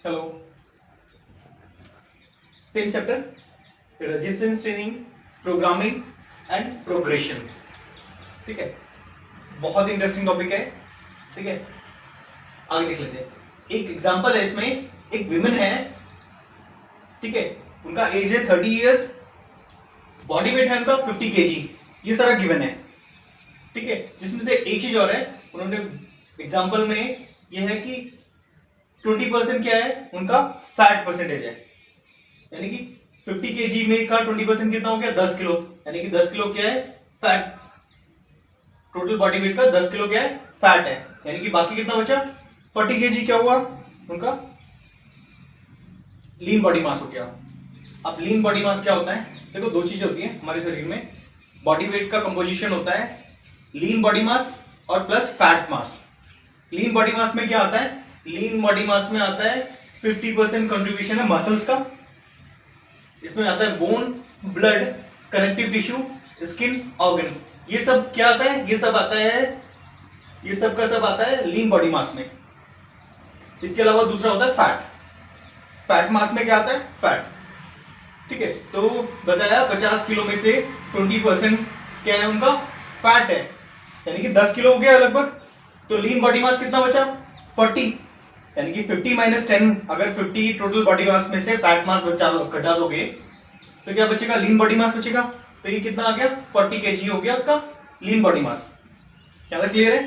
Hello, same chapter resistance training, programming and progression. ठीक है, बहुत इंटरेस्टिंग टॉपिक है। ठीक है, आगे देख लेते हैं। एक एग्जांपल है इसमें, एक विमेन है, ठीक है, उनका एज है 30 इयर्स, बॉडी वेट है उनका 50 kg, ये सारा गिवन है। ठीक है, जिसमें से एक चीज और है, उन्होंने एग्जांपल में ये है कि 20% क्या है उनका फैट परसेंटेज है, यानी कि 50 kg में का 20% कितना हो गया 10 किलो, यानी कि 10 किलो क्या है फैट, टोटल बॉडी वेट का 10 किलो क्या है फैट है, यानी कि बाकी कितना बचा 40 kg क्या हुआ उनका लीन बॉडी मास हो गया। अब लीन बॉडी मास क्या होता है, देखो दो चीजें होती है हमारे शरीर में, बॉडी वेट का कंपोजिशन होता है लीन बॉडी मास और प्लस फैट मास। लीन बॉडी मास में क्या आता है, लीन बॉडी मास में आता है 50% कंट्रीब्यूशन है मसल्स का, इसमें आता है bone, blood, connective tissue, skin, organ, ये सब क्या आता है, ये सब आता है, ये सब का सब आता है लीन बॉडी मास में। इसके अलावा दूसरा होता है फैट, फैट मास में क्या आता है फैट। ठीक है, तो बताया 50 किलो में से 20% क्या है उनका फैट है, यानी कि 10 किलो हो गया लगभग, तो लीन बॉडी मास कितना बचा 40, यानी कि 50 - 10, अगर 50 टोटल बॉडी मास में से फैट मास घटा दोगे तो क्या बचेगा लीन बॉडी मास बचेगा, तो ये कितना आ गया 40 kg हो गया उसका लीन बॉडी मास। क्या क्लियर है?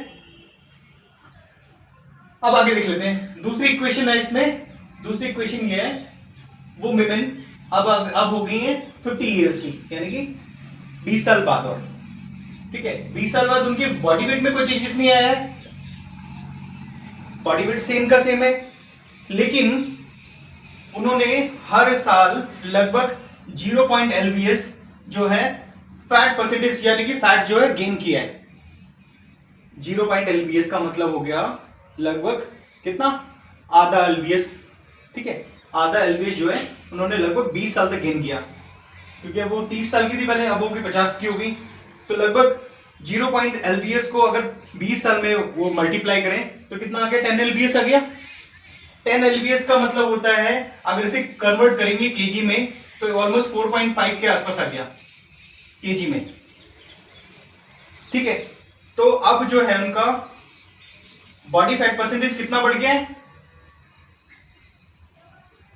अब आगे देख लेते हैं, दूसरी इक्वेशन है इसमें, दूसरी इक्वेशन ये है, वो विमेन अब हो गई है 50 इयर्स की, यानी कि 20 साल बाद, और ठीक है 20 साल बाद उनके बॉडी वेट में कोई चेंजेस नहीं आया है, बॉडी वेट सेम का सेम है, लेकिन उन्होंने हर साल लगभग 0. lbs जो है फैट परसेंटेज, यानी कि फैट जो है गेन किया है। 0. lbs का मतलब हो गया लगभग कितना, आधा lbs। ठीक है, आधा lbs जो है उन्होंने लगभग 20 साल तक गेन किया, क्योंकि वो 30 साल की थी पहले, अब वो 50 की होगी, तो लगभग 0. lbs को अगर 20 साल में वो मल्टीप्लाई करें तो कितना आ गया 10 lbs आ गया। 10 lbs का मतलब होता है अगर इसे कन्वर्ट करेंगे केजी में तो ऑलमोस्ट 4.5 के आसपास आ गया केजी में। ठीक है, तो अब जो है उनका बॉडी फैट परसेंटेज कितना बढ़ गया है,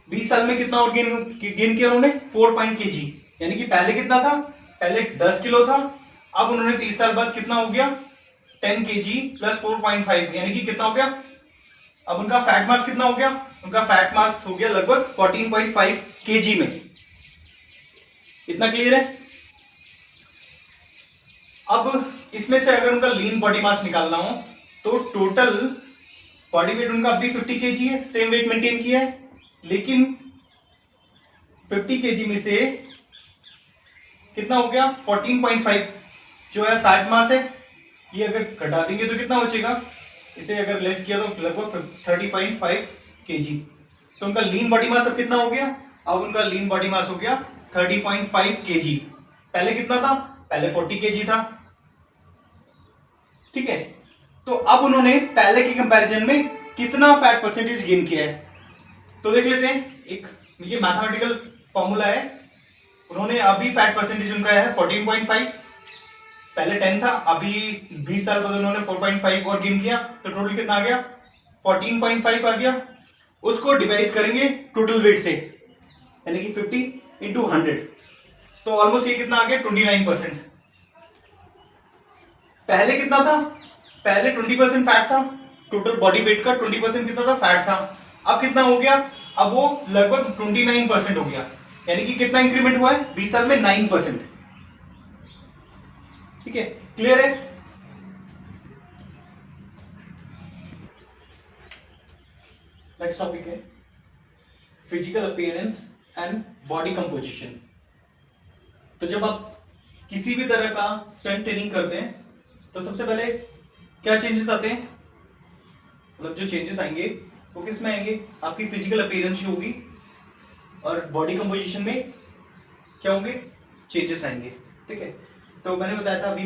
20 साल में कितना और गेन किया उन्होंने 4 kg, यानी कि पहले कितना था, पहले 10 किलो था, अब उन्होंने 30 साल बाद कितना हो गया 10 kg प्लस 4.5, यानी कि कितना हो गया, अब उनका फैट मास कितना हो गया, उनका फैट मास हो गया लगभग 14.5 kg में। इतना क्लियर है? अब इसमें से अगर उनका लीन बॉडी मास निकालना हो तो टोटल बॉडी वेट उनका अभी 50 kg है, सेम वेट मेंटेन किया है, लेकिन 50 kg में से कितना हो गया 14.5 जो है फैट मास है, ये अगर घटा देंगे तो कितना बचेगा, इसे अगर लेस किया तो लगभग 30.5 kg, तो उनका लीन बॉडी मास अब कितना हो गया, अब उनका लीन बॉडी मास हो गया 30.5 kg, पहले कितना था, पहले 40 kg था। ठीक है, तो अब उन्होंने पहले के कंपैरिजन में कितना फैट परसेंटेज गेन किया है, तो देख लेते हैं। एक ये मैथमेटिकल फॉर्मूला है, उन्होंने अभी फैट परसेंटेज उनका है 14.5, पहले 10 था, अभी 20 साल बाद उन्होंने 4.5 और गेन किया, तो टोटल कितना आ गया 14.5 आ गया। उसको डिवाइड करेंगे टोटल वेट से, यानी कि 50 × 100, तो ऑलमोस्ट ये कितना आ गया 29%। पहले कितना था, पहले 20% फैट था, टोटल बॉडी वेट का 20% कितना था फैट था, अब कितना हो गया, अब वो लगभग 29% हो गया, यानी कि कितना इंक्रीमेंट हुआ है 20 साल में 9%। ठीक है, क्लियर है? नेक्स्ट टॉपिक है physical appearance and body composition. तो जब आप किसी भी तरह का स्ट्रेंथ ट्रेनिंग करते हैं तो सबसे पहले क्या चेंजेस आते हैं, मतलब जो चेंजेस आएंगे वो किस में आएंगे, आपकी फिजिकल अपीयरेंस जो होगी, और बॉडी कंपोजिशन में क्या होंगे चेंजेस आएंगे। ठीक है, तो मैंने बताया था अभी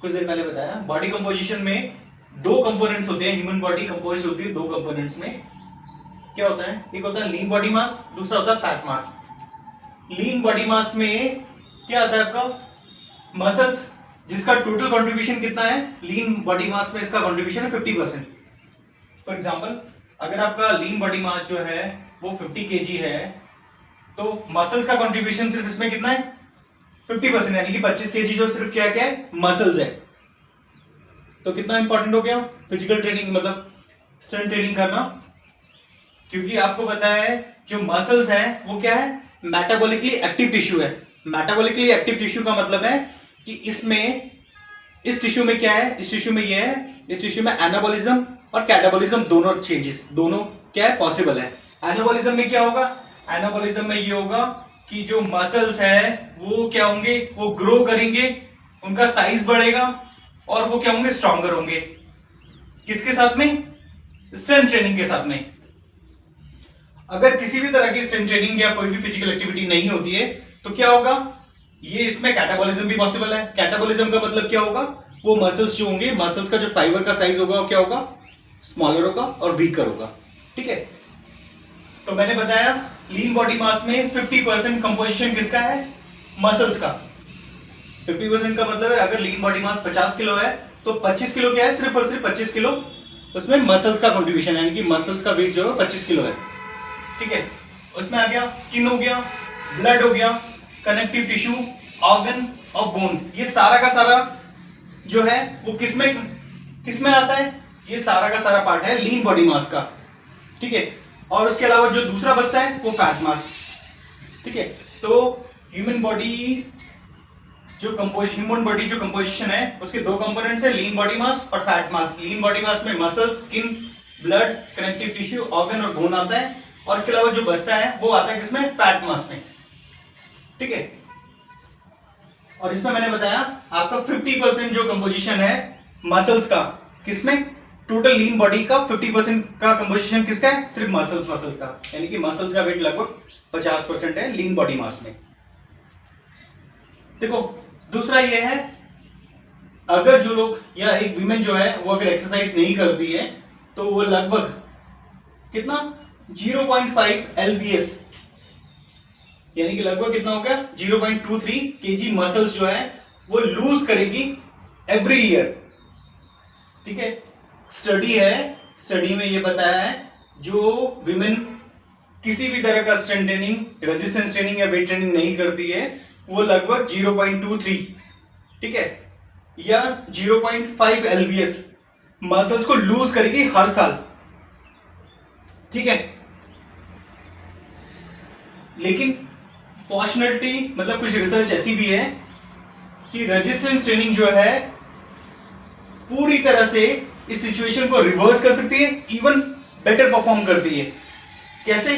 कुछ देर पहले बताया, बॉडी कंपोजिशन में दो कंपोनेंट्स होते हैं, ह्यूमन बॉडी कंपोज होती है दो कंपोनेंट्स में, क्या होता है, एक होता है लीन बॉडी मास, दूसरा होता है फैट मास। लीन बॉडी मास में क्या आता है आपका, मसल्स, जिसका टोटल कंट्रीब्यूशन कितना है, लीन बॉडी मास में इसका कंट्रीब्यूशन है 50%। फॉर एग्जांपल, अगर आपका लीन बॉडी मास जो है वो 50 केजी है, तो मसल्स का कंट्रीब्यूशन सिर्फ इसमें कितना है, 50%, यानी कि 25 केजी जो सिर्फ क्या क्या है, मसल्स है। तो कितना इंपॉर्टेंट हो गया फिजिकल ट्रेनिंग, मतलब स्ट्रेंथ ट्रेनिंग करना, क्योंकि आपको पता है जो मसल्स है वो क्या है, मेटाबॉलिकली एक्टिव टिश्यू है। मेटाबॉलिकली एक्टिव टिश्यू का मतलब है कि इसमें, इस टिश्यू में क्या है, इस टिश्यू में ये है, इस टिश्यू में एनाबॉलिज्म और कैटाबॉलिज्म दोनों चेंजेस, दोनों क्या है, पॉसिबल है। एनाबॉलिज्म में क्या होगा, एनाबॉलिज्म में ये होगा कि जो मसल्स है वो क्या होंगे, वो ग्रो करेंगे, उनका साइज बढ़ेगा और वो क्या होंगे, स्ट्रॉन्गर होंगे। किसके साथ में, स्ट्रेंथ ट्रेनिंग के साथ में। अगर किसी भी तरह की स्ट्रेंथ ट्रेनिंग या कोई भी फिजिकल एक्टिविटी नहीं होती है तो क्या होगा, ये इसमें कैटाबॉलिज्म भी पॉसिबल है। कैटाबॉलिज्म का मतलब क्या होगा, वो मसल्स जो होंगे, मसल्स का जो फाइबर का साइज होगा वो क्या होगा, स्मॉलर होगा और वीकर होगा। ठीक है, तो मैंने बताया लीन बॉडी मास में 50% कंपोजिशन किसका है, मसल्स का। 50% का मतलब है अगर लीन बॉडी मास 50 किलो है तो 25 किलो क्या है, सिर्फ और सिर्फ 25 किलो उसमें मसल्स का कंट्रीब्यूशन है, यानी कि मसल्स का वेट जो है 25 किलो है। ठीक है, उसमें आ गया स्किन हो गया, ब्लड हो गया, कनेक्टिव टिश्यू, ऑर्गन और बोन, ये सारा का सारा जो है वो किसमें आता है, ये सारा का सारा पार्ट है लीन बॉडी मास का। ठीक है, और उसके अलावा जो दूसरा बचता है वो फैट मास। ठीक है, तो ह्यूमन बॉडी जो कंपोजिशन है उसके दो कंपोनेंट्स है, लीन बॉडी मास और फैट मास। लीन बॉडी मास में muscles, skin, blood, connective tissue, organ और बोन आता है, और इसके अलावा जो बचता है वो आता है किसमें, फैट मास में। ठीक है, और इसमें मैंने बताया आपका 50% जो कंपोजिशन है मसल्स का, किसमें, टोटल लीन बॉडी का 50% का कंपोजिशन किसका है, सिर्फ मसल्स का, यानी कि मसल्स का वेट लगभग 50% है लीन बॉडी मास में। देखो दूसरा ये है, अगर जो लोग या एक वीमेन जो है वो अगर एक्सरसाइज नहीं करती है तो वो लगभग कितना, 0.5 lbs, यानी कि लगभग कितना हो गया, 0.23 kg मसल्स जो है वो लूज करेगी एवरी ईयर। ठीक है, स्टडी है, स्टडी में ये बताया है जो विमेन किसी भी तरह का स्ट्रेंथ ट्रेनिंग, रेजिस्टेंस ट्रेनिंग या वेट ट्रेनिंग नहीं करती है वो लगभग 0.23, ठीक है, या 0.5 lbs मसल्स को लूज करेगी हर साल। ठीक है, लेकिन फॉर्चुनेटली मतलब कुछ रिसर्च ऐसी भी है कि रेजिस्टेंस ट्रेनिंग जो है पूरी तरह से इस सिचुएशन को रिवर्स कर सकती है, इवन बेटर परफॉर्म करती है। कैसे,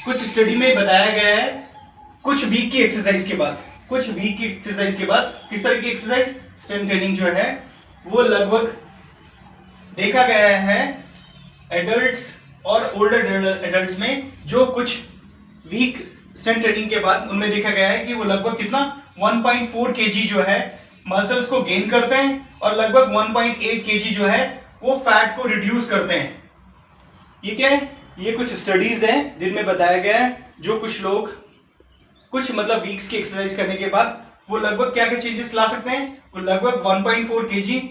कुछ स्टडी में बताया गया है कुछ वीक की एक्सरसाइज के बाद, किस तरह की एक्सरसाइज, स्ट्रेंथ ट्रेनिंग जो है वो लगभग देखा गया है एडल्ट्स और ओल्डर एडल्ट्स में, जो कुछ वीक स्ट्रेंथ ट्रेनिंग के बाद उनमें देखा गया है कि वो लगभग कितना 1.4 kg जो है मसल्स को गेन करते हैं और लगभग 1.8 kg जो है वो फैट को रिड्यूस करते हैं। ये क्या है, ये कुछ स्टडीज हैं जिनमें बताया गया है जो कुछ लोग कुछ मतलब वीक्स की एक्सरसाइज करने के बाद वो लगभग क्या क्या चेंजेस ला सकते हैं, वो लगभग 1.4 kg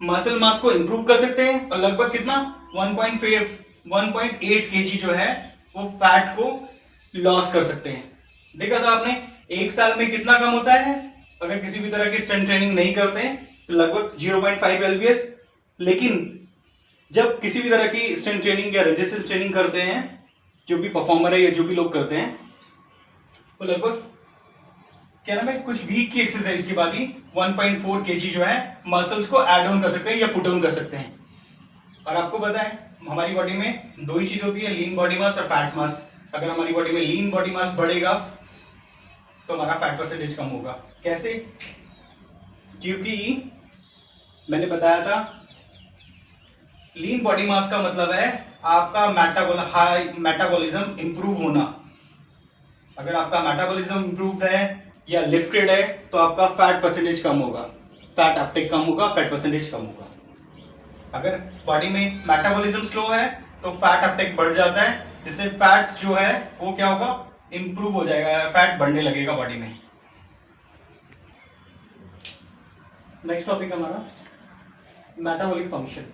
मसल मास को इंप्रूव कर सकते हैं और लगभग कितना 1.8 kg जो है वो फैट को लॉस कर सकते हैं। देखा था आपने एक साल में कितना कम होता है अगर किसी भी तरह की स्ट्रेंथ ट्रेनिंग नहीं करते हैं, तो लगभग 0.5 lbs। लेकिन जब किसी भी तरह की स्ट्रेंथ ट्रेनिंग या रेजिस्टेंस ट्रेनिंग करते हैं, जो भी परफॉर्मर है या जो भी लोग करते हैं, वो लगभग क्या नाम है, कुछ वीक की एक्सरसाइज के बाद ही 1.4 kg जो है मसल्स को ऐड ऑन कर सकते हैं या पुट ऑन कर सकते हैं। और आपको पता है हमारी बॉडी में दो ही चीज होती है, लीन बॉडी मास और फैट मास। अगर हमारी बॉडी में लीन बॉडी मास बढ़ेगा तो हमारा फैट परसेंटेज कम होगा। कैसे, क्योंकि मैंने बताया था लीन बॉडी मास का मतलब है आपका मेटाबॉलिज्म इंप्रूव होना। अगर आपका मेटाबॉलिज्म इंप्रूव है या लिफ्टेड है तो आपका फैट परसेंटेज कम होगा, फैट अपटेक कम होगा, फैट परसेंटेज कम होगा। अगर बॉडी में मेटाबॉलिज्म स्लो है तो फैट अपटेक बढ़ जाता है, जिससे फैट जो है वो क्या होगा, इंप्रूव हो जाएगा, फैट बढ़ने लगेगा बॉडी में। नेक्स्ट टॉपिक हमारा मेटाबॉलिक फंक्शन।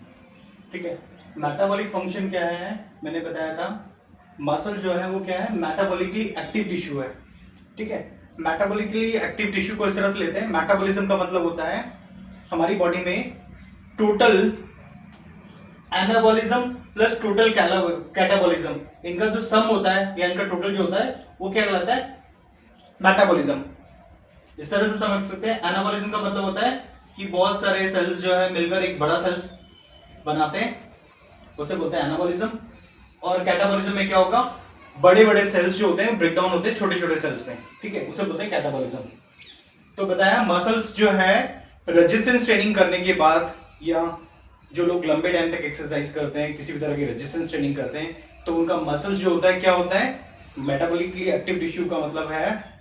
ठीक है, मेटाबॉलिक फंक्शन क्या है, मैंने बताया था मसल जो है वो क्या है, मेटाबॉलिकली एक्टिव टिश्यू है। ठीक है, मेटाबॉलिकली एक्टिव टिश्यू को इस तरह से लेते हैं, मेटाबॉलिज्म का मतलब होता है हमारी बॉडी में total anabolism plus total catabolism, इनका जो सम होता है या इनका टोटल जो होता है वो क्या कहलाता है, मेटाबॉलिज्म। इस तरह से समझ सकते हैं, एनाबॉलिज्म का मतलब होता है कि बहुत सारे सेल्स जो है मिलकर एक बड़ा सेल्स बनाते हैं, उसे बोलते हैं एनाबॉलिज्म। और कैटाबॉलिज्म में क्या होगा, बड़े बड़े सेल्स जो होते हैं ब्रेक डाउन होते हैं छोटे छोटे सेल्स में। ठीक है, उसे बोलते हैं कैटाबॉलिज्म। तो बताया मसल्स जो है रेजिस्टेंस ट्रेनिंग करने के बाद, या जो लोग लंबे टाइम तक एक्सरसाइज करते हैं, किसी भी तरह की रेजिस्टेंस ट्रेनिंग करते हैं, तो उनका मसल्स जो होता है क्या होता है, मेटाबॉलिकली एक्टिव टिश्यू का मतलब है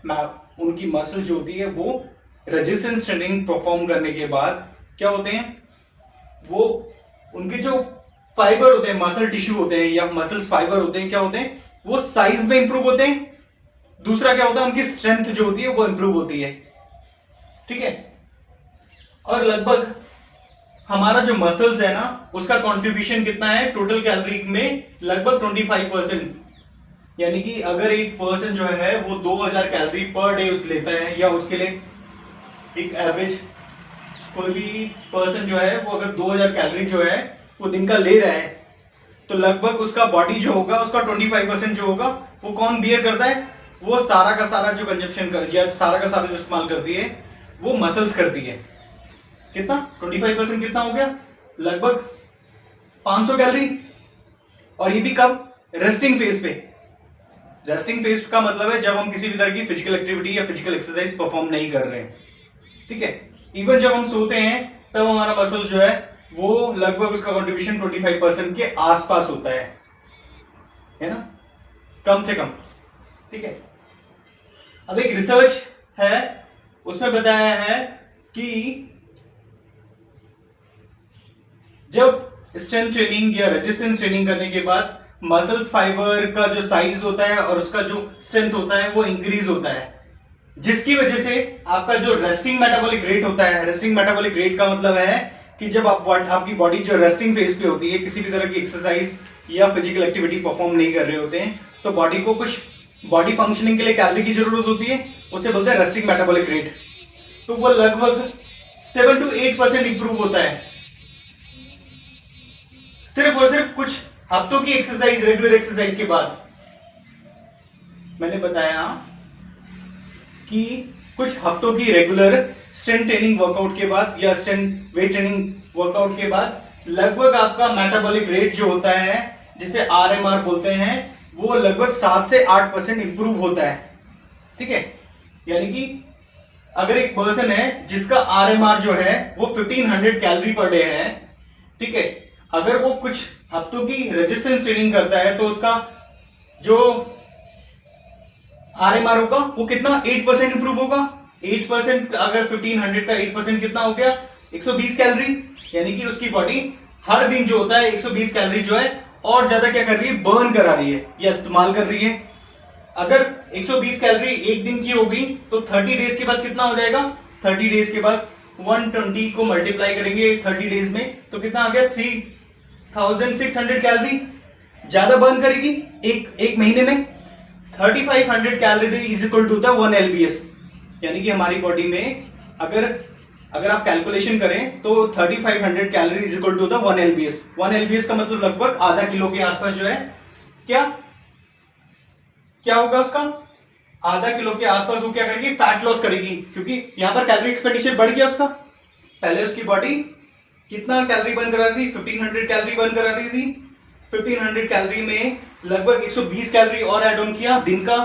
उनकी मसल जो होती है वो रेजिस्टेंस ट्रेनिंग परफॉर्म करने के बाद क्या होते हैं, वो उनके जो फाइबर होते हैं, मसल टिश्यू होते हैं या मसल्स फाइबर होते हैं, क्या होते हैं, वो साइज में इंप्रूव होते हैं। दूसरा क्या होता है, उनकी स्ट्रेंथ जो होती है वो इंप्रूव होती है। ठीक है, और लगभग हमारा जो मसल्स है ना उसका कंट्रीब्यूशन कितना है टोटल कैलोरी में, लगभग 25%। यानी कि अगर एक पर्सन जो है वो 2000 कैलोरी पर डे उस लेता है, या उसके लिए एक एवरेज कोई भी पर्सन जो है वो अगर 2000 कैलोरी जो है वो दिन का ले रहा है, तो लगभग उसका बॉडी जो होगा उसका 25% जो होगा वो कौन बियर करता है, वो सारा का सारा जो कंजप्शन कर, या सारा का सारा जो इस्तेमाल करती है वो मसल्स करती है। कितना 25% कितना हो गया, लगभग 500 कैलोरी। और ये भी कब, रेस्टिंग फेज पे। रेस्टिंग फेज का मतलब है जब हम किसी भी तरह की फिजिकल एक्टिविटी या फिजिकल एक्सरसाइज परफॉर्म नहीं कर रहे हैं। ठीक है, इवन जब हम सोते हैं तब हमारा मसल जो है वो लगभग उसका कंट्रीब्यूशन 25% के आसपास होता है ना, कम से कम। ठीक है, अब एक रिसर्च है उसमें बताया है कि जब स्ट्रेंथ ट्रेनिंग या रेजिस्टेंस ट्रेनिंग करने के बाद मसल्स फाइबर का जो साइज होता है और उसका जो स्ट्रेंथ होता है वो इंक्रीज होता है, जिसकी वजह से आपका जो रेस्टिंग मेटाबॉलिक रेट होता है, रेस्टिंग मेटाबॉलिक रेट का मतलब है कि जब आपकी बॉडी जो रेस्टिंग फेज पे होती है, किसी भी तरह की एक्सरसाइज या फिजिकल एक्टिविटी परफॉर्म नहीं कर रहे होते हैं, तो बॉडी को कुछ बॉडी फंक्शनिंग के लिए कैलोरी की जरूरत होती है, उसे बोलते हैं रेस्टिंग मेटाबॉलिक रेट। तो वो लगभग 7 to 8% इंप्रूव होता है सिर्फ और सिर्फ कुछ हफ्तों की एक्सरसाइज, रेगुलर एक्सरसाइज के बाद। मैंने बताया कि कुछ हफ्तों की रेगुलर स्ट्रेंथ ट्रेनिंग वर्कआउट के बाद या स्ट्रेंथ वेट ट्रेनिंग वर्कआउट के बाद लगभग आपका मेटाबॉलिक रेट जो होता है, जिसे आरएमआर बोलते हैं, वो लगभग 7 से 8% इंप्रूव होता है। ठीक है, यानी कि अगर एक पर्सन है जिसका आरएमआर जो है वो 1500 कैलोरी पर डे है, ठीक है, अगर वो कुछ हफ्तों की रेजिस्टेंस ट्रेनिंग करता है तो उसका जो आरएमआर होगा वो कितना 8% इंप्रूव होगा। 8% अगर 1500 का 8% कितना हो गया 120 कैलोरी, यानी कि उसकी बॉडी हर दिन जो होता है 120 कैलोरी जो है और ज्यादा क्या कर रही है, बर्न करा रही है या इस्तेमाल कर रही है। अगर 120 कैलोरी एक दिन की होगी तो 30 डेज के बाद कितना हो जाएगा, 30 डेज के बाद 120 को मल्टीप्लाई करेंगे 30 डेज में तो कितना आ गया 3600 कैलोरी ज्यादा बर्न करेगी एक महीने में। 3500 calorie is equal to 1 LBS, यानी कि हमारी बॉडी में अगर आप कैलकुलेशन करें तो 3500 calorie is equal to 1 LBS। 1 LBS का मतलब लगभग आधा किलो के आसपास जो है क्या होगा, उसका आधा किलो के आसपास वो क्या करेगी, फैट लॉस करेगी, क्योंकि यहां पर कैलोरी एक्सपेंडिचर बढ़ गया उसका। पहले उसकी बॉडी कितना कैलोरी बर्न करा रही थी, 1500 कैलोरी बर्न करा रही थी। 1500 कैलोरी में लगभग 120 कैलोरी और ऐड ऑन किया दिन का,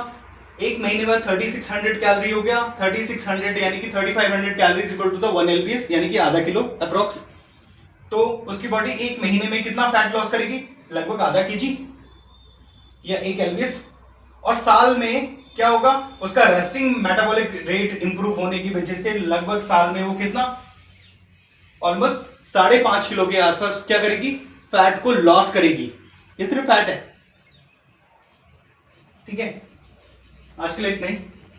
एक महीने बाद 3600 कैलोरी हो गया। 3600 यानी कि 3500 कैलोरीज इक्वल टू 1 LBS, यानी कि आधा किलो अप्रोक्स। तो उसकी बॉडी एक महीने में कितना फैट लॉस करेगी, लगभग आधा केजी या 1 LBS। और साल में क्या होगा, उसका रेस्टिंग मेटाबॉलिक रेट इंप्रूव होने की वजह से लगभग साल में वो कितना, ऑलमोस्ट 5.5 किलो के आसपास क्या करेगी, फैट को लॉस करेगी। ये सिर्फ फैट है। ठीक है, आज के लिए इतना ही।